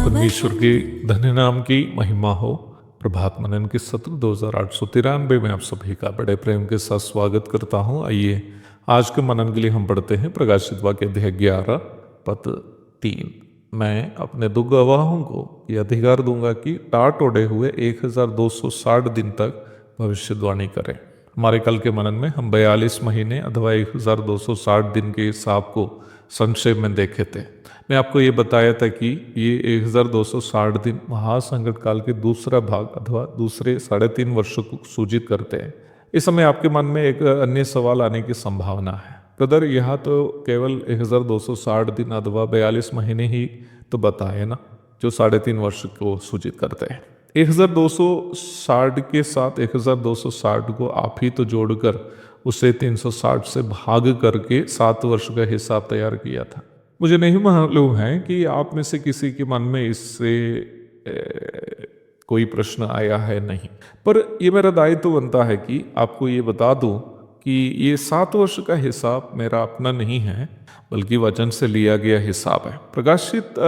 परमेश्वर के धन्य नाम की महिमा हो। प्रभात मनन के सत्र 2893 में आप सभी का बड़े प्रेम के साथ स्वागत करता हूं। आइए आज के मनन के लिए हम पढ़ते हैं प्रकाशित वाक्य अध्याय 11 पद 3। मैं अपने दो गवाहों को यह अधिकार दूंगा कि टाट ओढ़े हुए 1260 दिन तक भविष्यवाणी करें। हमारे कल के मनन में हम 42 महीने अथवा 1260 दिन के हिसाब को संक्षेप में देखे थे। मैं आपको ये बताया था कि ये 1260 दिन महासंकट काल के दूसरा भाग अथवा दूसरे 3.5 वर्षों को सूचित करते हैं। इस समय आपके मन में एक अन्य सवाल आने की संभावना है, ब्रदर यहाँ तो केवल 1260 दिन अथवा 42 महीने ही तो बताए ना जो 3.5 वर्ष को सूचित करते हैं। 1260 के साथ 1260 को आप ही तो जोड़कर उसे 360 से भाग करके 7 वर्ष का हिसाब तैयार किया था। मुझे नहीं मालूम है कि आप में से किसी के मन में इससे कोई प्रश्न आया है नहीं, पर ये मेरा दायित्व बनता है कि आपको ये बता दूं कि ये 7 वर्ष का हिसाब मेरा अपना नहीं है, बल्कि वचन से लिया गया हिसाब है। प्रकाशित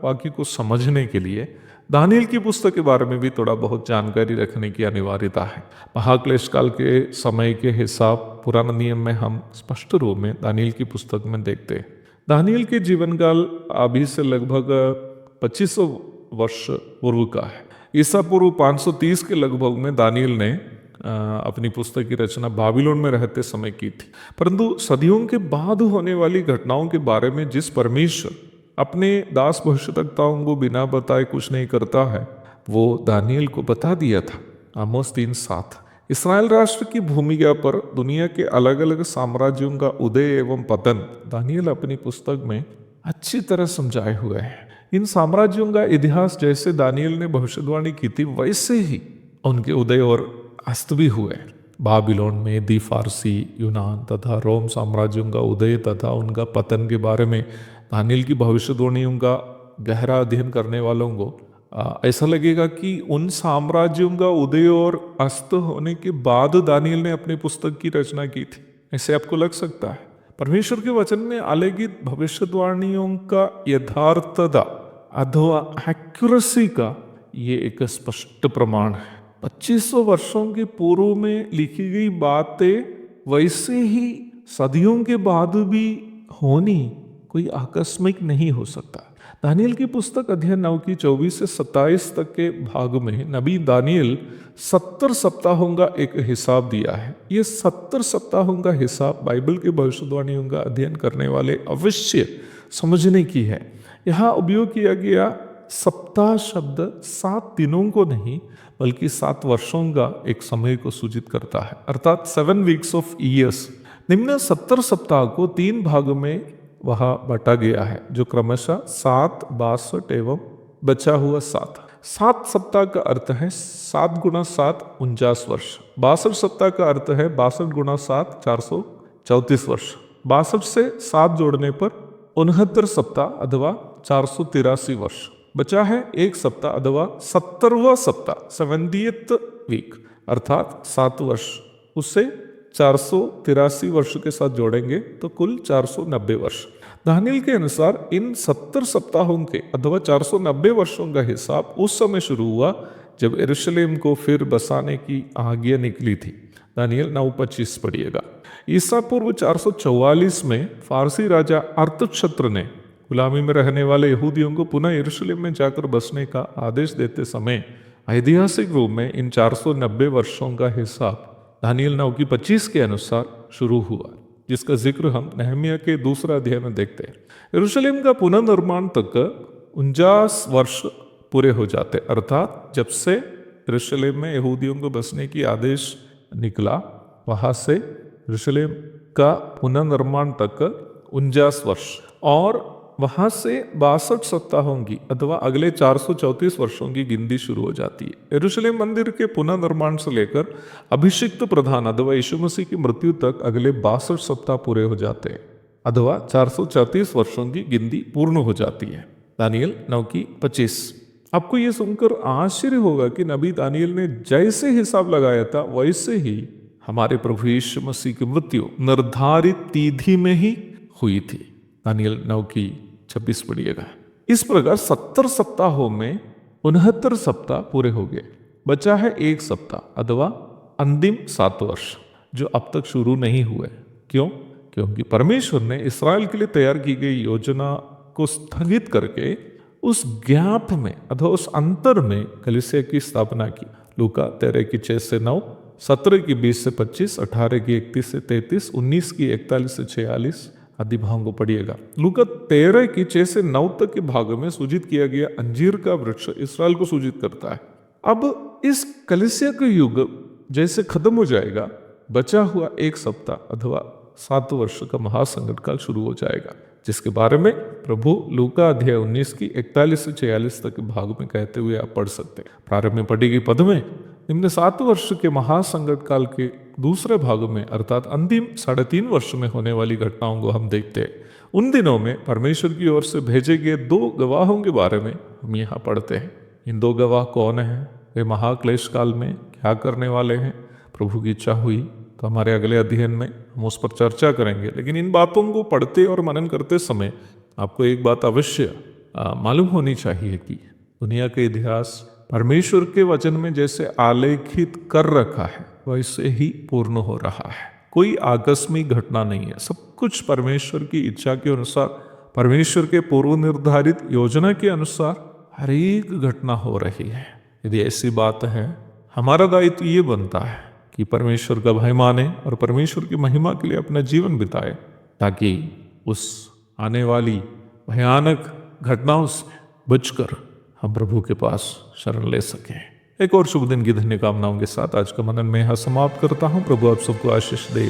वाक्य को समझने के लिए दानियल की पुस्तक के बारे में भी थोड़ा बहुत जानकारी रखने की अनिवार्यता है। महाक्लेश काल के समय के हिसाब पुराना नियम में हम स्पष्ट रूप में दानियल की पुस्तक में देखते हैं। दानियल के जीवन काल अभी से लगभग 2500 वर्ष पूर्व का है। ईसा पूर्व 530 के लगभग में दानियल ने अपनी पुस्तक की रचना बाबिलोन में रहते समय की थी। परंतु सदियों के बाद होने वाली घटनाओं के बारे में जिस परमेश्वर अपने दास भविष्यवक्ताओं को बिना बताए कुछ नहीं करता है, वो दानियल को बता दिया था। आमोस 3:7। इस्राएल राष्ट्र की भूमिका पर दुनिया के अलग अलग साम्राज्यों का उदय एवं पतन दानियल अपनी पुस्तक में अच्छी तरह समझाए हुए हैं। इन साम्राज्यों का इतिहास जैसे दानियल ने भविष्यवाणी की थी वैसे ही उनके उदय और अस्त भी हुए। बाबिलोन में दी फारसी, यूनान तथा रोम साम्राज्यों का उदय तथा उनका पतन के बारे में दानियल की भविष्यवाणियों का गहरा अध्ययन करने वालों को ऐसा लगेगा कि उन साम्राज्यों का उदय और अस्त होने के बाद दानियल ने अपनी पुस्तक की रचना की थी, ऐसे आपको लग सकता है। परमेश्वर के वचन में आलेखित भविष्यवाणियों का यथार्थता अथवा एक्यूरेसी का ये एक स्पष्ट प्रमाण है। 2500 वर्षों के पूर्व में लिखी गई बातें वैसे ही सदियों के बाद भी होनी कोई आकस्मिक नहीं हो सकता। दानियल की पुस्तक अध्याय 9 की 24 से 27 तक के भाग में नबी दानियल 70 सप्ताहों का एक हिसाब दिया है। ये 70 सप्ताहों का हिसाब बाइबल के भविष्यवाणियों का अध्ययन करने वाले अवश्य समझने की है। यहाँ उपयोग किया गया सप्ताह शब्द 7 दिनों को नहीं बल्कि 7 वर्षों का एक समय को सूचित करता है, अर्थात 7 वीक्स ऑफ ईयर्स। निम्न 70 सप्ताह को 3 भाग में वहाँ बांटा गया है, जो क्रमशः 7, 62 एवं बचा हुआ 7। 7 सप्ताह का अर्थ है 7 गुणा 7 49 वर्ष। 62 सप्ताह का अर्थ है 62 गुणा 7 434 वर्ष। 62 से 7 जोड़ने पर 69 सप्ताह अथवा 483 वर्ष। बचा है 1 सप्ताह अथवा 70वां सप्ताह 70th वीक अर्थात 7 वर्ष। उससे 483 वर्ष के साथ जोड़ेंगे तो कुल 490 वर्ष। दानियल के अनुसार इन 70 सप्ताहों के अथवा 490 वर्षों का हिसाब उस समय शुरू हुआ जब यरूशलेम को फिर बसाने की आज्ञा निकली थी। दानियल 9:25 पढ़िएगा। ईसा पूर्व 444 में फारसी राजा अर्थक्षत्र ने गुलामी में रहने वाले यहूदियों को पुनः यरूशलेम में जाकर बसने का आदेश देते समय ऐतिहासिक रूप में इन 490 वर्षों का हिसाब दानियल 9:25 के अनुसार शुरू हुआ, जिसका जिक्र हम नहमिया के दूसरा अध्याय में देखते हैं। यरूशलेम का पुनर्निर्माण तक 49 वर्ष पूरे हो जाते, अर्थात जब से यरूशलेम में यहूदियों को बसने की आदेश निकला, वहां से यरूशलेम का पुनर्निर्माण तक 49 वर्ष, और वहां से 62 सप्ताहों की अथवा अगले 434 वर्षों की गिनती शुरू हो जाती है। यरूशलेम मंदिर के पुनर्निर्माण से लेकर अभिषिक्त प्रधान अथवा यीशु मसीह की मृत्यु तक अगले 62 सप्ताह पूरे हो जाते हैं, अथवा 434 वर्षों की गिनती पूर्ण हो जाती है। दानियल 9:25। आपको ये सुनकर आश्चर्य होगा कि नबी दानियल ने जैसे हिसाब लगाया था वैसे ही हमारे प्रभु यीशु मसीह की मृत्यु निर्धारित तिथि में ही हुई थी। दानियल 9:26 पढ़िएगा। इस प्रकार 70 सप्ताहों में 69 सप्ताह पूरे हो गए, बचा है 1 सप्ताह अथवा अंतिम 7 वर्ष जो अब तक शुरू नहीं हुए। क्यों? क्योंकि परमेश्वर ने इस्राएल के लिए तैयार की गई योजना को स्थगित करके उस गैप में अथवा उस अंतर में कलीसिया की स्थापना की। लूका 13:6 से 9, 17:20 से 25, 18:31 से 33, 19:41 से 46 आदि भागों को पढ़िएगा। लूका 13:6 से 9 तक के भाग में सूचित किया गया अंजीर का वृक्ष इस्राएल को सूचित करता है। अब इस कलीसिया का युग जैसे खत्म हो जाएगा, बचा हुआ 1 सप्ताह अथवा 7 वर्ष का महासंकट काल शुरू हो जाएगा, जिसके बारे में प्रभु लूका अध्याय 19 की 41 से 46 तक के भाग में कहते हुए आप पढ़ सकते हैं। प्रारंभ में पढ़ी गई पद में निम्न 7 वर्ष के महासंकट काल के दूसरे भाग में अर्थात अंतिम 3.5 वर्ष में होने वाली घटनाओं को हम देखते हैं। उन दिनों में परमेश्वर की ओर से भेजे गए 2 गवाहों के बारे में हम यहाँ पढ़ते हैं। इन 2 गवाह कौन हैं? वे महाक्लेश काल में क्या करने वाले हैं? प्रभु की इच्छा हुई तो हमारे अगले अध्ययन में हम उस पर चर्चा करेंगे, लेकिन इन बातों को पढ़ते और मनन करते समय आपको एक बात अवश्य मालूम होनी चाहिए कि दुनिया का इतिहास परमेश्वर के वचन में जैसे आलेखित कर रखा है वैसे ही पूर्ण हो रहा है। कोई आकस्मिक घटना नहीं है, सब कुछ परमेश्वर की इच्छा के अनुसार, परमेश्वर के पूर्व निर्धारित योजना के अनुसार हर एक घटना हो रही है। यदि ऐसी बात है, हमारा दायित्व ये बनता है कि परमेश्वर का भय माने और परमेश्वर की महिमा के लिए अपना जीवन बिताए, ताकि उस आने वाली भयानक घटनाओं से बचकर हम प्रभु के पास शरण ले सकें। एक और शुभ दिन की धन्य कामनाओं के साथ आज का मनन में यहाँ समाप्त करता हूँ। प्रभु आप सबको आशीष दे।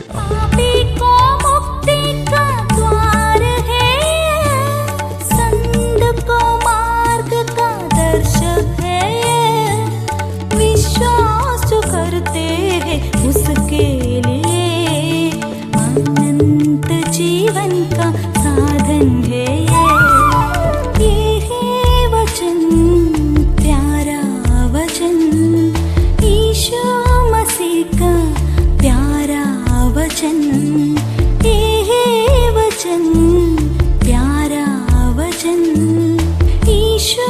विश्वास जो करते हैं उसके लिए अनंत जीवन का साधन है। ये है वचन, प्यारा वचन, यीशु मसीह का प्यारा वचन। ये है वचन, प्यारा वचन, यीशु